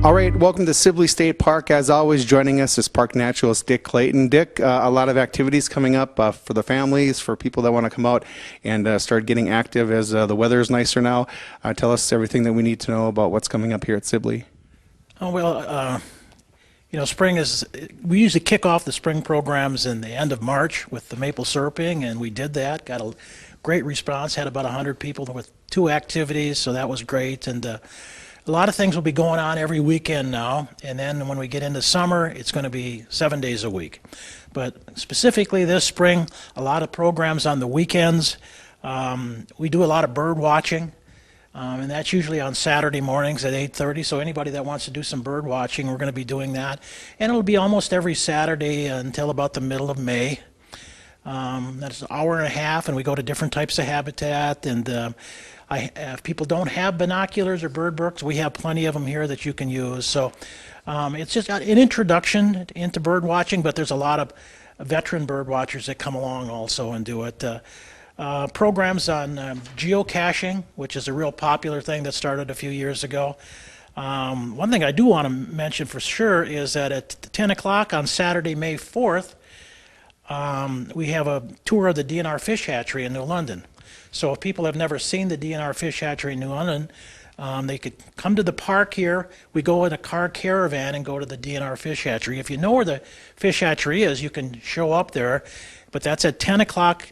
All right, welcome to Sibley State Park. As always, joining us is park naturalist Dick Clayton. Dick, a lot of activities coming up for the families, for people that want to come out and start getting active as the weather is nicer now. Tell us everything that we need to know about what's coming up here at Sibley. Oh, well, spring is, we usually kick off the spring programs in the end of March with the maple syruping, and we did that, got a great response, had about 100 people with 2 activities, so that was great. And a lot of things will be going on every weekend now, and then when we get into summer, it's going to be 7 days a week. But specifically this spring, a lot of programs on the weekends. We do a lot of bird watching, and that's usually on Saturday mornings at 8:30. So anybody that wants to do some bird watching, we're going to be doing that. And it'll be almost every Saturday until about the middle of May. That's an hour and a half, and we go to different types of habitat. And if people don't have binoculars or bird books, we have plenty of them here that you can use. So it's just an introduction into bird watching, but there's a lot of veteran bird watchers that come along also and do it. Programs on geocaching, which is a real popular thing that started a few years ago. One thing I do want to mention for sure is that at 10 o'clock on Saturday, May 4th, we have a tour of the DNR Fish Hatchery in New London. So if people have never seen the DNR Fish Hatchery in New London, they could come to the park here. We go in a car caravan and go to the DNR Fish Hatchery. If you know where the fish hatchery is, you can show up there. But that's at 10 o'clock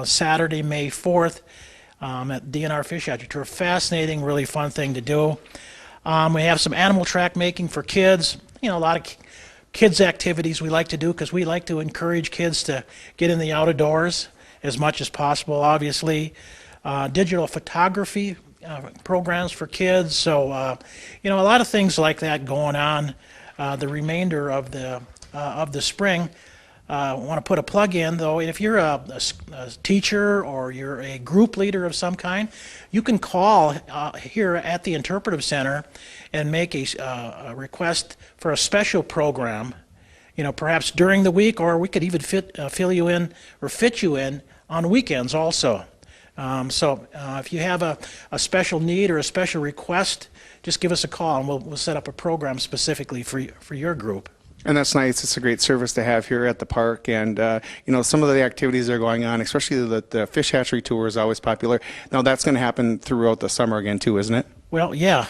Saturday, May 4th at DNR Fish Hatchery. It's a fascinating, really fun thing to do. We have some animal track making for kids. A lot of kids activities we like to do because we like to encourage kids to get in the outdoors as much as possible, obviously. Digital photography programs for kids. So, a lot of things like that going on the remainder of the spring. I want to put a plug in, though. If you're a teacher or you're a group leader of some kind, you can call here at the Interpretive Center and make a request for a special program, perhaps during the week, or we could even fill you in or fit you in on weekends also. So if you have a special need or a special request, just give us a call and we'll set up a program specifically for your group. And that's nice. It's a great service to have here at the park. And, some of the activities that are going on, especially the fish hatchery tour is always popular. Now, that's going to happen throughout the summer again, too, isn't it? Well, yeah.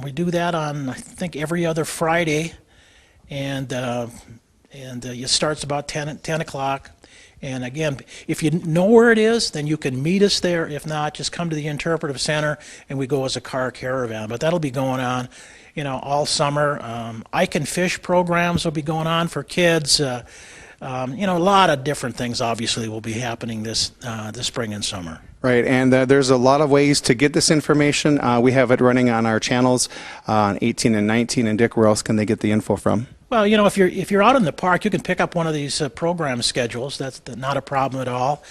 We do that on, I think, every other Friday. And it starts about 10 o'clock. And again, if you know where it is, then you can meet us there. If not, just come to the Interpretive Center and we go as a car caravan. But that'll be going on, all summer. I Can Fish programs will be going on for kids. A lot of different things obviously will be happening this spring and summer. Right, and there's a lot of ways to get this information. We have it running on our channels on 18 and 19. And Dick, where else can they get the info from? Well, if you're out in the park, you can pick up one of these program schedules. That's not a problem at all.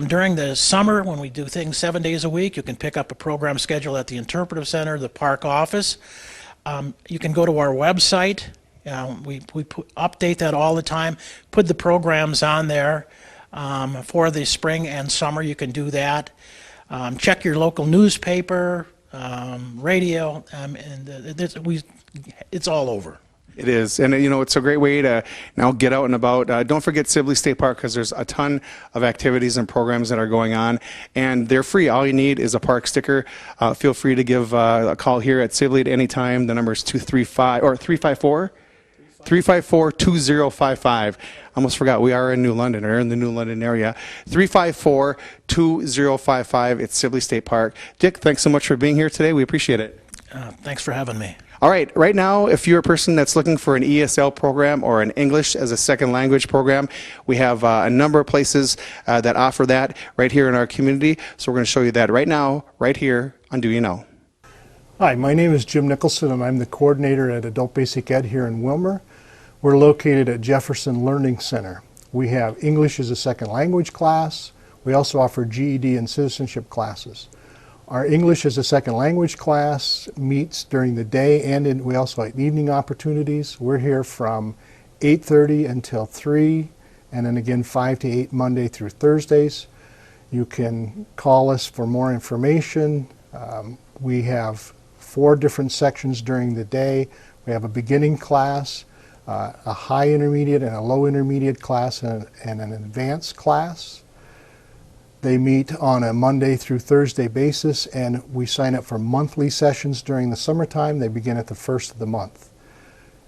During the summer, when we do things 7 days a week, you can pick up a program schedule at the Interpretive Center, the park office. You can go to our website. We update that all the time, put the programs on there for the spring and summer. You can do that. Check your local newspaper, radio, it's all over. It is, and it's a great way to now get out and about. Don't forget Sibley State Park, because there's a ton of activities and programs that are going on, and they're free. All you need is a park sticker. Feel free to give a call here at Sibley at any time. The number is 354-2055. I almost forgot, we are in New London, or in the New London area. 354-2055. It's Sibley State Park. Dick, thanks so much for being here today. We appreciate it. Thanks for having me. All right now, if you're a person that's looking for an ESL program or an English as a second language program, we have a number of places that offer that right here in our community. So we're going to show you that right now, right here on Do You Know? Hi, my name is Jim Nicholson, and I'm the coordinator at Adult Basic Ed here in Willmar. We're located at Jefferson Learning Center. We have English as a second language class. We also offer GED and citizenship classes. Our English as a second language class meets during the day, and we also have evening opportunities. We're here from 8:30 until 3, and then again 5 to 8 Monday through Thursdays. You can call us for more information. We have 4 different sections during the day. We have a beginning class, a high intermediate and a low intermediate class, and an advanced class. They meet on a Monday through Thursday basis, and we sign up for monthly sessions during the summertime. They begin at the first of the month.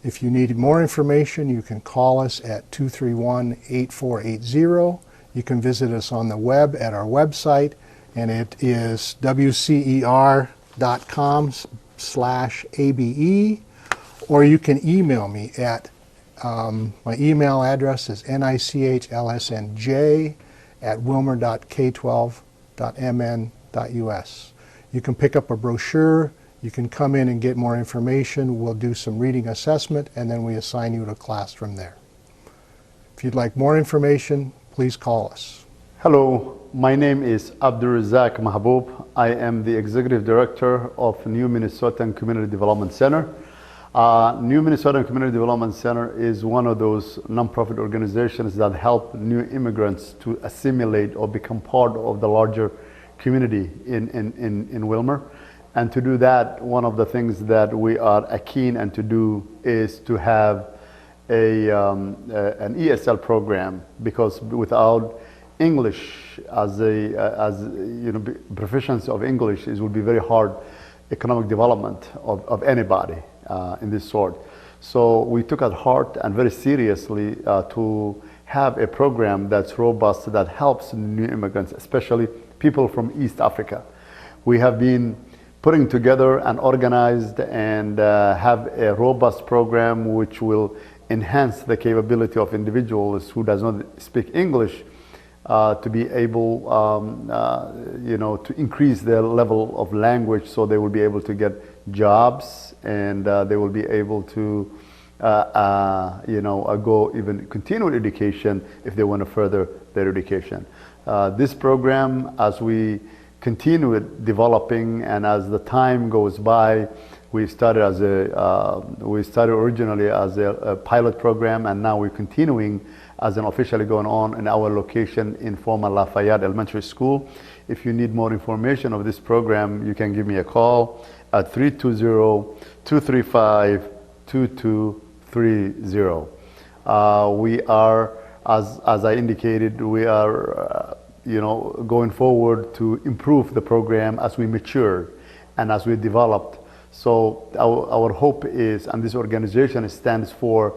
If you need more information, you can call us at 231-8480. You can visit us on the web at our website, and it is wcer.com/ABE, or you can email me at, my email address is nichlsnj@wilmer.k12.mn.us. You can pick up a brochure, you can come in and get more information, we'll do some reading assessment, and then we assign you to a class from there. If you'd like more information, please call us. Hello, my name is Abdulrazak Mahbub. I am the Executive Director of New Minnesota Community Development Center. New Minnesota Community Development Center is one of those nonprofit organizations that help new immigrants to assimilate or become part of the larger community in Wilmer. And to do that, one of the things that we are keen and to do is to have an ESL program, because without English as proficiency of English, it would be very hard economic development of anybody in this sort. So we took at heart and very seriously to have a program that's robust, that helps new immigrants, especially people from East Africa. We have been putting together and organized and have a robust program which will enhance the capability of individuals who does not speak English to be able to increase their level of language, so they will be able to get jobs, and they will be able to go even continue education if they want to further their education. This program, as we continue it developing and as the time goes by, we started originally as a pilot program, and now we're continuing as an officially going on in our location in former Lafayette Elementary School. If you need more information of this program, you can give me a call at 320-235-2230. We are, as I indicated, we are going forward to improve the program as we mature and as we developed. So our hope is, and this organization stands for,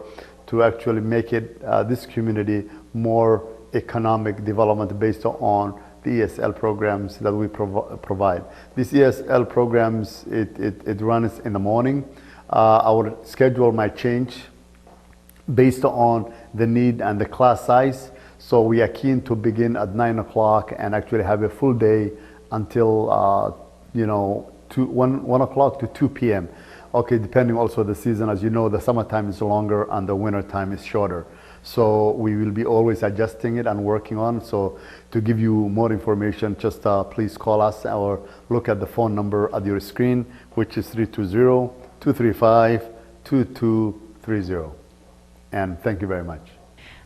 to actually make it this community more economic development based on the ESL programs that we provide. These ESL programs, it runs in the morning. Our schedule might change based on the need and the class size. So we are keen to begin at 9 o'clock and actually have a full day until 1 o'clock to 2 p.m. Okay, depending also the season. As you know, the summertime is longer and the winter time is shorter. So we will be always adjusting it and working on. So to give you more information, just please call us or look at the phone number at your screen, which is 320-235-2230. And thank you very much.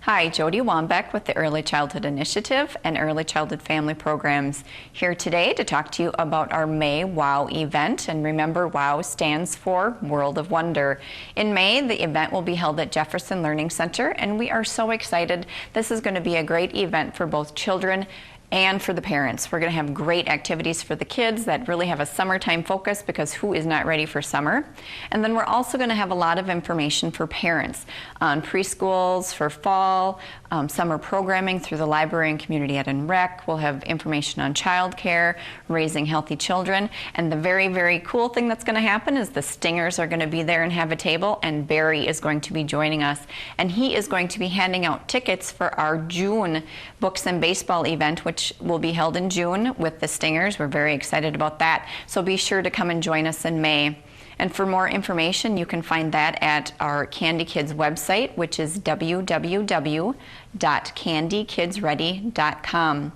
Hi, Jody Wambeck with the Early Childhood Initiative and Early Childhood Family Programs, here today to talk to you about our May WOW event. And remember, WOW stands for World of Wonder. In May, the event will be held at Jefferson Learning Center, and we are so excited. This is going to be a great event for both children and for the parents. We're going to have great activities for the kids that really have a summertime focus, because who is not ready for summer? And then we're also going to have a lot of information for parents on preschools for fall, summer programming through the library and community ed and rec. We'll have information on childcare, raising healthy children. And the very, very cool thing that's going to happen is the Stingers are going to be there and have a table, and Barry is going to be joining us. And he is going to be handing out tickets for our June Books and Baseball event, which will be held in June with the Stingers. We're very excited about that. So be sure to come and join us in May. And for more information, you can find that at our Candy Kids website, which is www.candykidsready.com.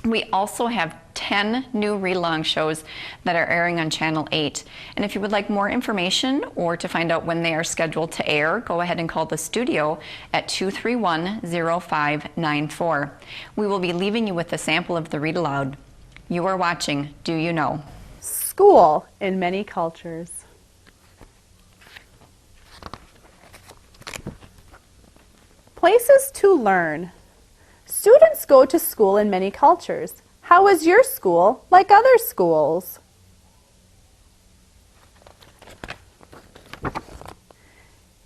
We also have 10 new read-along shows that are airing on Channel 8. And if you would like more information or to find out when they are scheduled to air, go ahead and call the studio at 231-0594. We will be leaving you with a sample of the read-aloud. You are watching Do You Know? school in many cultures? Places to learn. Students go to school in many cultures. How is your school like other schools?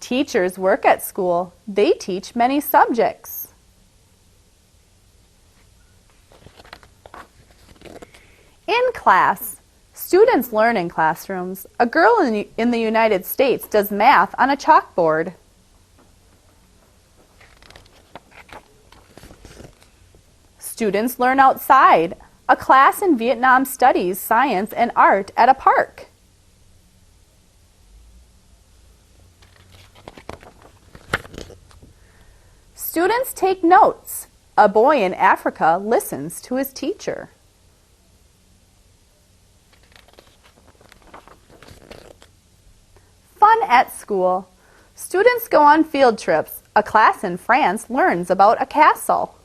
Teachers work at school. They teach many subjects. In class. Students learn in classrooms. A girl in the United States does math on a chalkboard. Students learn outside. A class in Vietnam studies science and art at a park. Students take notes. A boy in Africa listens to his teacher. Fun at school. Students go on field trips. A class in France learns about a castle.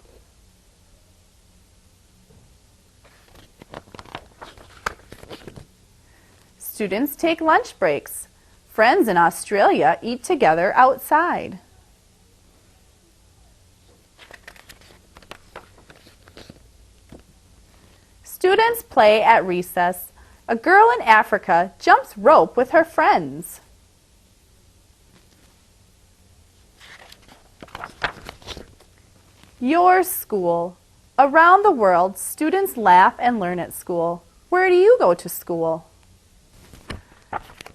Students take lunch breaks. Friends in Australia eat together outside. Students play at recess. A girl in Africa jumps rope with her friends. Your school. Around the world, students laugh and learn at school. Where do you go to school?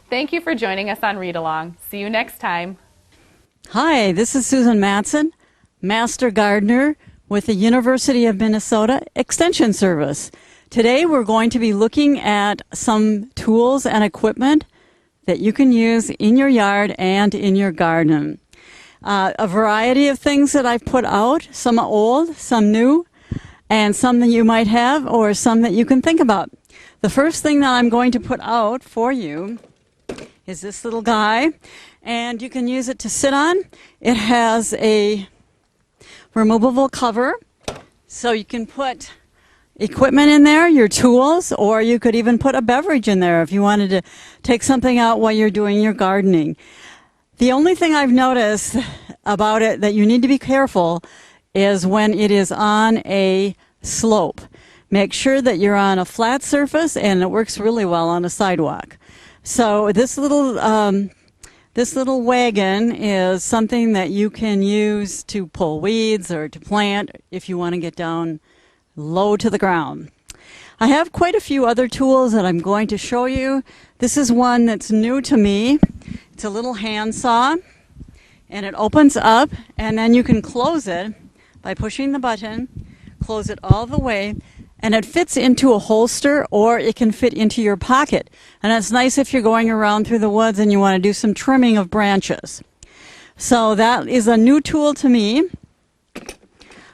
Thank you for joining us on Read Along. See you next time. Hi, this is Susan Matson, Master Gardener with the University of Minnesota Extension Service. Today we're going to be looking at some tools and equipment that you can use in your yard and in your garden. A variety of things that I've put out, some old, some new, and some that you might have or some that you can think about. The first thing that I'm going to put out for you is this little guy, and you can use it to sit on. It has a removable cover, so you can put equipment in there, your tools, or you could even put a beverage in there if you wanted to take something out while you're doing your gardening. The only thing I've noticed about it that you need to be careful is when it is on a slope. Make sure that you're on a flat surface, and it works really well on a sidewalk. So this little wagon is something that you can use to pull weeds or to plant if you want to get down low to the ground. I have quite a few other tools that I'm going to show you. This is one that's new to me. It's a little hand saw, and it opens up, and then you can close it by pushing the button, close it all the way, and it fits into a holster, or it can fit into your pocket. And it's nice if you're going around through the woods and you want to do some trimming of branches. So that is a new tool to me.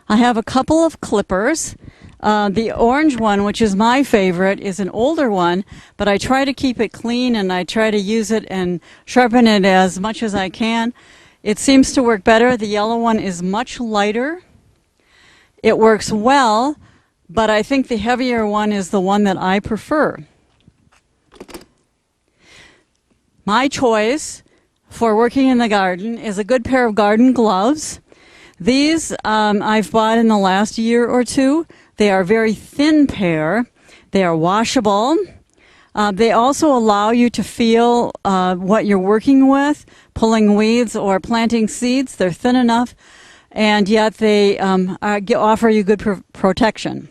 I have a couple of clippers. The orange one, which is my favorite, is an older one, but I try to keep it clean and I try to use it and sharpen it as much as I can. It seems to work better. The yellow one is much lighter. It works well, but I think the heavier one is the one that I prefer. My choice for working in the garden is a good pair of garden gloves. These I've bought in the last year or two. They are a very thin pair. They are washable. They also allow you to feel what you're working with, pulling weeds or planting seeds. They're thin enough, and yet they offer you good protection.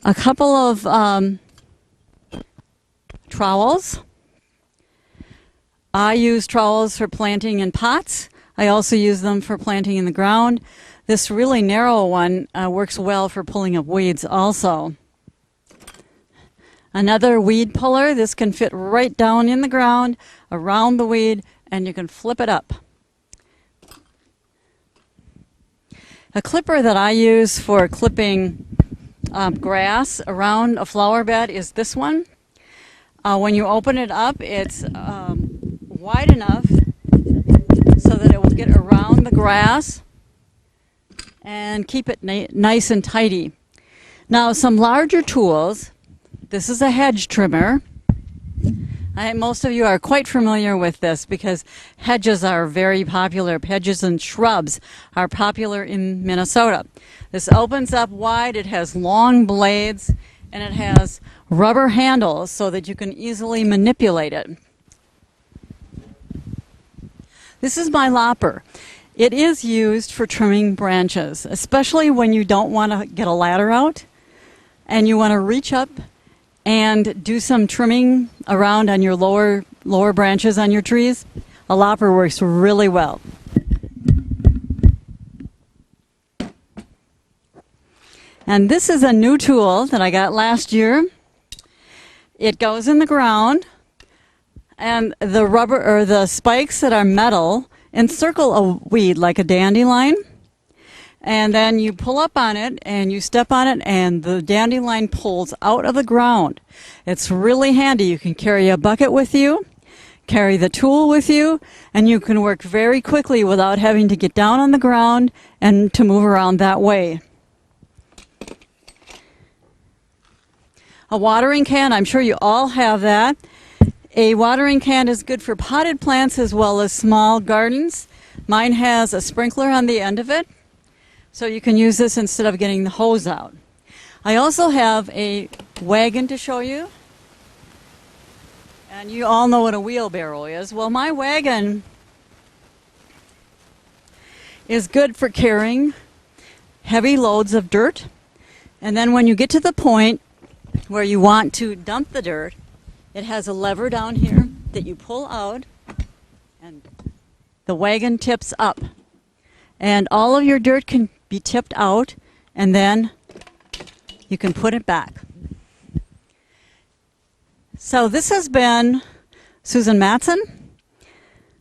A couple of trowels. I use trowels for planting in pots. I also use them for planting in the ground. This really narrow one works well for pulling up weeds also. Another weed puller. This can fit right down in the ground, around the weed, and you can flip it up. A clipper that I use for clipping grass around a flower bed is this one. When you open it up, it's wide enough so that it will get around the grass and keep it nice and tidy. Now, some larger tools This is a hedge trimmer. Most of you are quite familiar with this because hedges are very popular. Hedges and shrubs are popular in Minnesota. This opens up wide. It has long blades and it has rubber handles so that you can easily manipulate it. This is my lopper. It is used for trimming branches, especially when you don't want to get a ladder out and you want to reach up and do some trimming around on your lower branches on your trees. A lopper works really well. And this is a new tool that I got last year. It goes in the ground, and the rubber or the spikes that are metal encircle a weed like a dandelion. And then you pull up on it and you step on it and the dandelion pulls out of the ground. It's really handy. You can carry a bucket with you, carry the tool with you, and you can work very quickly without having to get down on the ground and to move around that way. A watering can, I'm sure you all have that. A watering can is good for potted plants as well as small gardens. Mine has a sprinkler on the end of it, so you can use this instead of getting the hose out. I also have a wagon to show you. And you all know what a wheelbarrow is. Well, my wagon is good for carrying heavy loads of dirt. And then when you get to the point where you want to dump the dirt, it has a lever down here that you pull out and the wagon tips up. And all of your dirt can be tipped out, and then you can put it back. So this has been Susan Matson,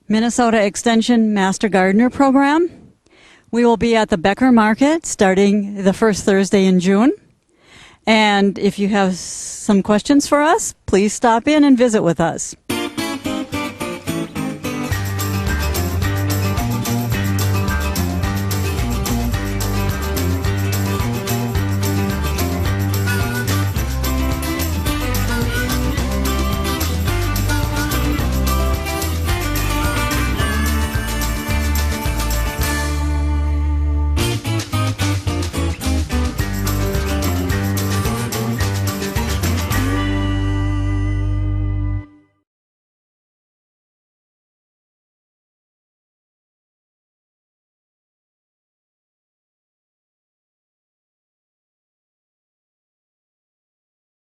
Minnesota Extension Master Gardener Program. We will be at the Becker Market starting the first Thursday in June. And if you have some questions for us, please stop in and visit with us.